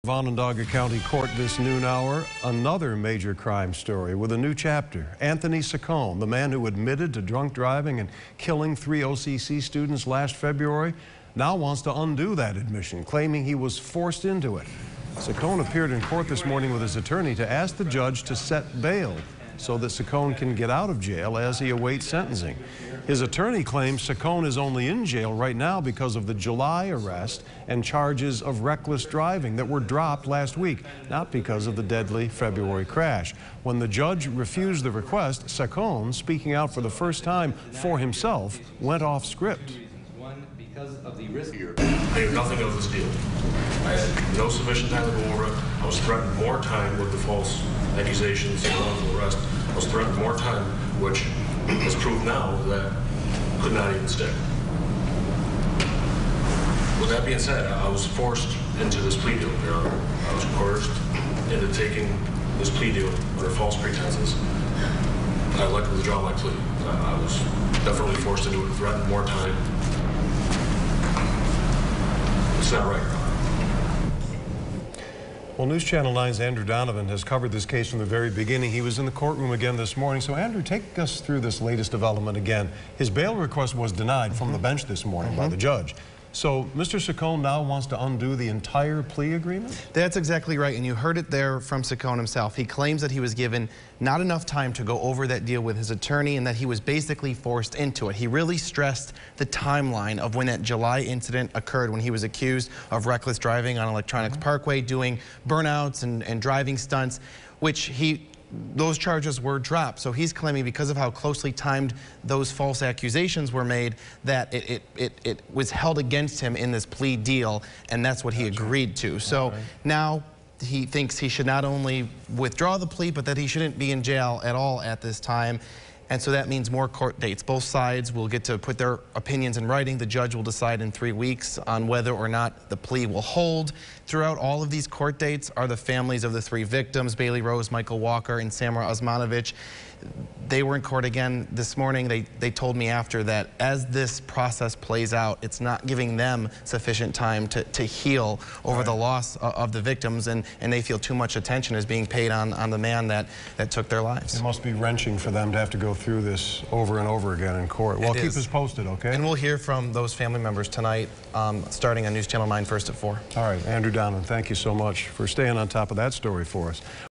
Onondaga County Court this noon hour, another major crime story with a new chapter. Anthony Saccone, the man who admitted to drunk driving and killing 3 OCC students last February, now wants to undo that admission, claiming he was forced into it. Saccone appeared in court this morning with his attorney to ask the judge to set bail so that Saccone can get out of jail as he awaits sentencing. His attorney claims Saccone is only in jail right now because of the July arrest and charges of reckless driving that were dropped last week, not because of the deadly February crash. When the judge refused the request, Saccone, speaking out for the first time for himself, went off script. Because of the risk here. I knew nothing of this deal. I had no sufficient time to go over it. I was threatened more time with the false accusations and wrongful arrest. I was threatened more time, which has proved now that could not even stick. With that being said, I was forced into this plea deal, Your Honor. I was coerced into taking this plea deal under false pretenses. I'd like to withdraw my plea. I was definitely forced into it, threatened more time. It's not right, Your Honor. Well, News Channel 9's Andrew Donovan has covered this case from the very beginning. He was in the courtroom again this morning. So, Andrew, take us through this latest development again. His bail request was denied from the bench this morning by the judge. So, Mr. Saccone now wants to undo the entire plea agreement? That's exactly right, and you heard it there from Saccone himself. He claims that he was given not enough time to go over that deal with his attorney and that he was basically forced into it. He really stressed the timeline of when that July incident occurred, when he was accused of reckless driving on Electronics Parkway, doing burnouts and driving stunts, which those charges were dropped. So he's claiming because of how closely timed those false accusations were made that it was held against him in this plea deal, and that's what he agreed to. So now he thinks he should not only withdraw the plea, but that he shouldn't be in jail at all at this time. And so that means more court dates. Both sides will get to put their opinions in writing. The judge will decide in 3 weeks on whether or not the plea will hold. Throughout all of these court dates are the families of the 3 victims, Bailey Rose, Michael Walker, and Samra Osmanovich. They were in court again this morning. They told me after that as this process plays out, it's not giving them sufficient time to heal over the loss of the victims, and they feel too much attention is being paid on the man that took their lives. It must be wrenching for them to have to go through this over and over again in court. Well, keep us posted, okay? And we'll hear from those family members tonight, starting on News Channel 9 first at 4. All right, Andrew Donovan, thank you so much for staying on top of that story for us.